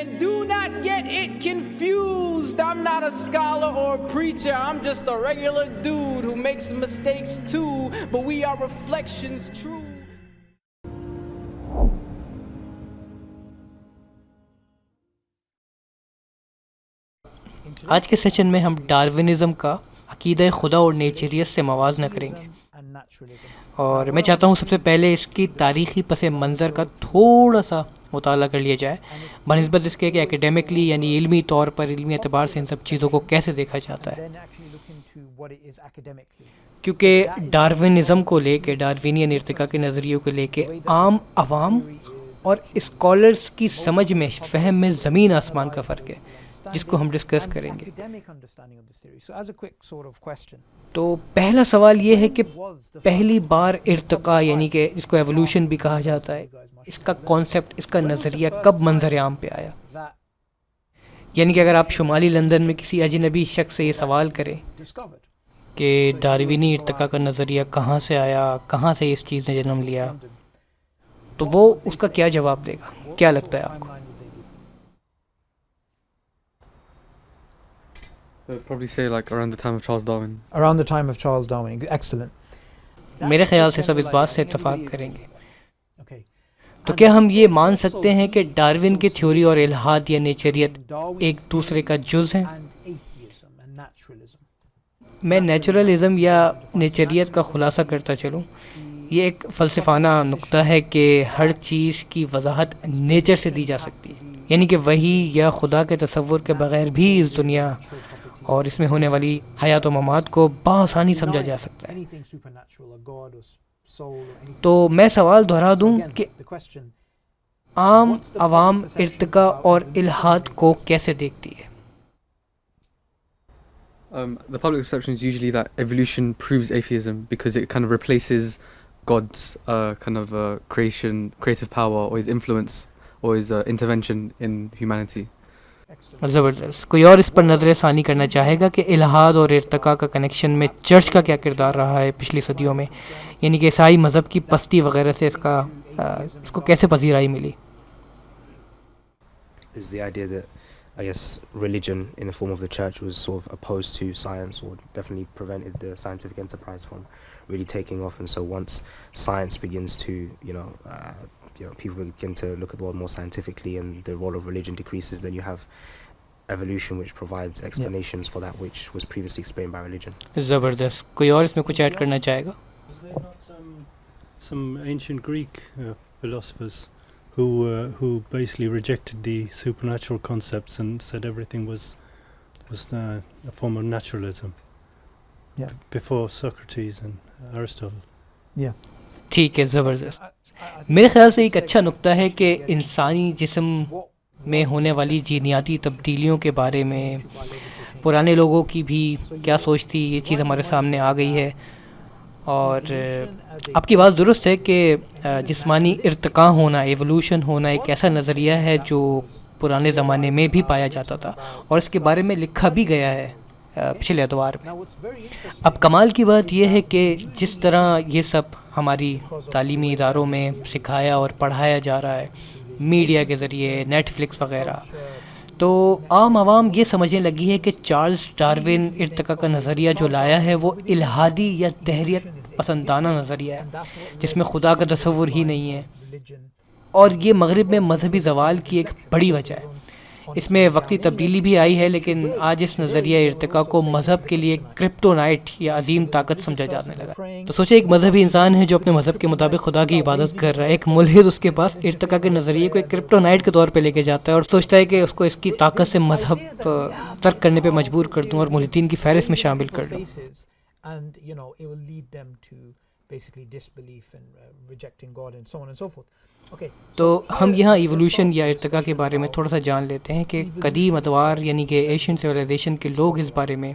And do not get it confused. I'm not a scholar or a preacher. I'm just a regular dude who makes mistakes too. But we are reflections true. آج کے session میں ہم Darwinism کا عقیدہ خدا اور نیچریت سے موازنہ کریں گے، اور میں چاہتا ہوں سب سے پہلے اس کی تاریخی پس منظر کا تھوڑا سا مطالعہ کر لیا جائے بنسبت اس کے کہ اکیڈیمکلی یعنی علمی طور پر علمی اعتبار سے ان سب چیزوں کو کیسے دیکھا جاتا ہے. کیونکہ ڈارونزم کو لے کے، ڈاروینین ارتقاء کے نظریوں کو لے کے عام عوام اور اسکالرس کی سمجھ میں، فہم میں زمین آسمان کا فرق ہے، جس کو ہم ڈسکس کریں گے. تو پہلا سوال یہ ہے کہ پہلی بار ارتقاء یعنی کہ جس کو ایوولوشن بھی کہا جاتا ہے، اس کا کانسیپٹ، اس کا نظریہ کب منظر عام پہ آیا؟ یعنی کہ اگر آپ شمالی لندن میں کسی اجنبی شخص سے یہ سوال کریں کہ ڈاروینی ارتقاء کا نظریہ کہاں سے آیا، کہاں سے اس چیز نے جنم لیا، تو وہ اس کا کیا جواب دے گا؟ کیا لگتا ہے آپ کو؟ They'd probably say like around the time of Charles Darwin. Around the time of Charles Darwin. Excellent. میرے خیال سے سب اس بات سے اتفاق کریں گے. Okay. تو کیا ہم یہ مان سکتے ہیں کہ ڈاروین کی تھیوری اور الحاد یا نیچریت ایک دوسرے کا جز ہیں؟ And atheism and naturalism. میں نیچرلزم یا نیچریت کا خلاصہ کرتا چلوں. یہ ایک فلسفانہ نقطہ ہے کہ ہر چیز کی وضاحت نیچر سے دی جا سکتی ہے، یعنی کہ وحی یا خدا کے تصور کے بغیر بھی اس دنیا اور اس میں ہونے والی حیات و ممات کو بآسانی سمجھا جا سکتا ہے. Anything supernatural, a god or soul or anything. تو میں سوال دہرا دوں کہ The question. عام عوام ارتقاء اور الحاد کو کیسے دیکھتی ہے؟ The public perception is usually that evolution proves atheism because it kind of replaces God's kind of creative power or his influence or his intervention in humanity. زبردست. کوئی اور اس پر نظر ثانی کرنا چاہے گا کہ الحاد اور ارتقاء کا کنیکشن میں چرچ کا کیا کردار رہا ہے پچھلی صدیوں میں، یعنی کہ عیسائی مذہب کی پستی وغیرہ سے اس کو کیسے پذیرائی ملی؟ Is the idea that I guess religion in the form of the church was sort of opposed to science, or definitely prevented the scientific enterprise from really taking off. And so once science begins to, people begin to look at the world more scientifically and the role of religion decreases, then you have evolution which provides explanations for that which was previously explained by religion. زبردست. کوئی اور اس میں کچھ add کرنا چاہے گا؟ Was there not some ancient Greek philosophers who basically rejected the supernatural concepts and said everything was a form of naturalism? Yeah. Before Socrates and Aristotle. Yeah. ٹھیک ہے، زبردست. میرے خیال سے ایک اچھا نقطہ ہے کہ انسانی جسم میں ہونے والی جینیاتی تبدیلیوں کے بارے میں پرانے لوگوں کی بھی کیا سوچ تھی، یہ چیز ہمارے سامنے آ گئی ہے. اور آپ کی بات درست ہے کہ جسمانی ارتقاء ہونا، ایوولوشن ہونا ایک ایسا نظریہ ہے جو پرانے زمانے میں بھی پایا جاتا تھا اور اس کے بارے میں لکھا بھی گیا ہے پچھلے اتوار میں. اب کمال کی بات یہ ہے کہ جس طرح یہ سب ہماری تعلیمی اداروں میں سکھایا اور پڑھایا جا رہا ہے میڈیا کے ذریعے، نیٹ فلکس وغیرہ، تو عام عوام یہ سمجھنے لگی ہے کہ چارلز ڈاروین ارتقاء کا نظریہ جو لایا ہے وہ الحادی یا دہریت پسندانہ نظریہ ہے جس میں خدا کا تصور ہی نہیں ہے، اور یہ مغرب میں مذہبی زوال کی ایک بڑی وجہ ہے. اس میں وقتی تبدیلی بھی آئی ہے، لیکن آج اس نظریہ ارتقاء کو مذہب کے لیے کرپٹونائٹ یا عظیم طاقت سمجھا جانے لگا. تو سوچے ایک مذہبی انسان ہے جو اپنے مذہب کے مطابق خدا کی عبادت کر رہا ہے، ایک ملحد اس کے پاس ارتقاء کے نظریے کو ایک کرپٹونائٹ کے طور پہ لے کے جاتا ہے اور سوچتا ہے کہ اس کو اس کی طاقت سے مذہب ترک کرنے پہ مجبور کر دوں اور ملحدین کی فہرست میں شامل کر دوں. And it will lead them to basically disbelief and rejecting God and so on and so forth. Okay. تو ہم یہاں ایوولوشن یا ارتقاء کے بارے میں تھوڑا سا جان لیتے ہیں کہ قدیم اتوار یعنی کہ ایشین سویلائزیشن کے لوگ اس بارے میں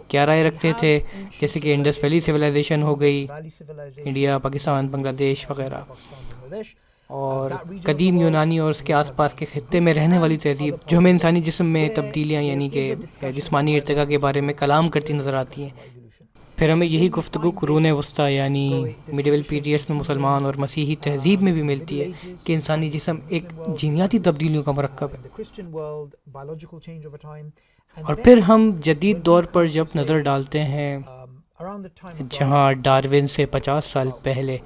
کیا رائے رکھتے تھے، جیسے کہ انڈس ویلی سویلائزیشن ہو گئی، انڈیا، پاکستان، بنگلہ دیش وغیرہ، اور قدیم یونانی اور اس کے آس پاس کے خطے میں رہنے والی تہذیب جو ہمیں انسانی جسم میں تبدیلیاں یعنی کہ جسمانی ارتقاء کے بارے میں کلام کرتی نظر آتی ہیں. پھر ہمیں یہی گفتگو قرون وسطیٰ یعنی میڈیول پیریڈس میں مسلمان اور مسیحی تہذیب میں بھی ملتی ہے کہ انسانی جسم ایک جینیاتی تبدیلیوں کا مرکب ہے. اور پھر ہم جدید دور پر جب نظر ڈالتے ہیں جہاں ڈارون سے 50 سال پہلے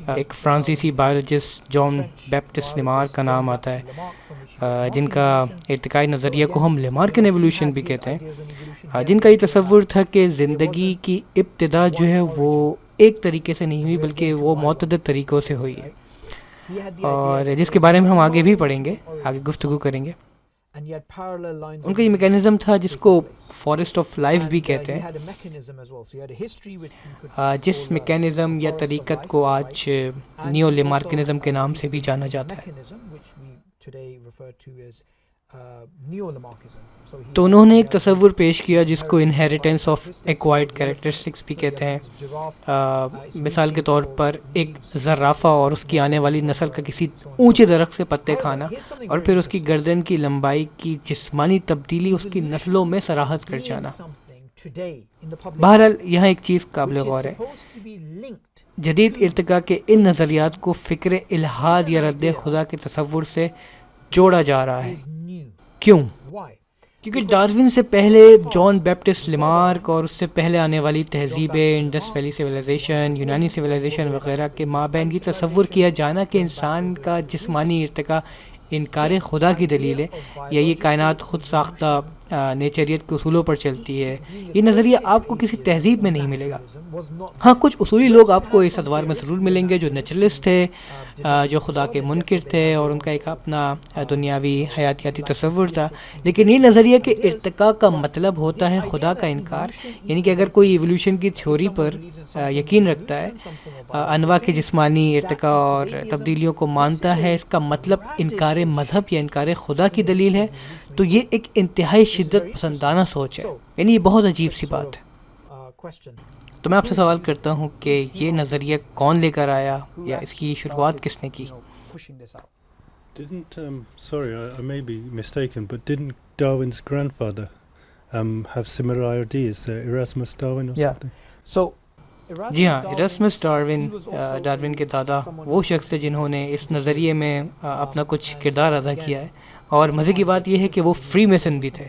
ایک فرانسیسی بایولوجسٹ جان بیپٹسٹ لیمار کا نام آتا ہے، جن کا ارتقائی نظریہ کو ہم لیمارکن ایولیوشن بھی کہتے ہیں، جن کا یہ تصور تھا کہ زندگی کی ابتدا جو ہے وہ ایک طریقے سے نہیں ہوئی بلکہ وہ متعدد طریقوں سے ہوئی ہے، اور جس کے بارے میں ہم آگے بھی پڑھیں گے، آگے گفتگو کریں گے. ان کا یہ میکینزم تھا جس کو فارسٹ آف لائف بھی کہتے ہیں، جس میکینزم یا طریقت کو آج نیو لیمارکنزم کے نام سے بھی جانا جاتا ہے. تو انہوں نے ایک تصور پیش کیا جس کو انہیریٹنس آف ایکوائرڈ کریکٹرسٹکس بھی کہتے ہیں. مثال کے طور پر ایک زرافہ اور اس کی آنے والی نسل کا کسی اونچے درخت سے پتے کھانا اور پھر اس کی گردن کی لمبائی کی جسمانی تبدیلی اس کی نسلوں میں صراحت کر جانا. بہرحال یہاں ایک چیز قابل غور ہے، جدید ارتقاء کے ان نظریات کو فکر الحاد یا رد خدا کے تصور سے جوڑا جا رہا ہے. کیوں؟ کیونکہ ڈارون سے پہلے جان بیپٹسٹ لیمارک اور اس سے پہلے آنے والی تہذیبیں، انڈس ویلی سویلائزیشن، یونانی سویلائزیشن وغیرہ کے مابین یہ تصور کیا جانا کہ انسان کا جسمانی ارتقاء انکار خدا کی دلیل ہے یا یہ کائنات خود ساختہ نیچریت کے اصولوں پر چلتی ہے، یہ نظریہ آپ کو کسی تہذیب میں نہیں ملے گا. ہاں کچھ اصولی لوگ آپ کو اس ادوار میں ضرور ملیں گے جو نیچرلسٹ تھے، جو خدا کے منکر تھے اور ان کا ایک اپنا دنیاوی حیاتیاتی تصور تھا. لیکن یہ نظریہ کہ ارتقاء کا مطلب ہوتا ہے خدا کا انکار، یعنی کہ اگر کوئی ایولیوشن کی تھیوری پر یقین رکھتا ہے، انواع کے جسمانی ارتقاء اور تبدیلیوں کو مانتا ہے، اس کا مطلب انکار مذہب یا انکار خدا کی دلیل ہے، تو یہ ایک انتہائی شدت پسندانہ سوچ ہے. یعنی یہ بہت عجیب سی بات ہے. تو میں آپ سے سوال کرتا ہوں کہ یہ نظریہ کون لے کر آیا یا اس کی شروعات کس نے کی؟ Sorry, I may be mistaken, but didn't Darwin's grandfather have similar ideas, Erasmus Darwin or something? جی ہاں، ایراسمس ڈارون کے دادا وہ شخص تھے جنہوں نے اس نظریے میں اپنا کچھ کردار ادا کیا ہے، اور مزے کی بات یہ ہے کہ وہ فری میسن بھی تھے.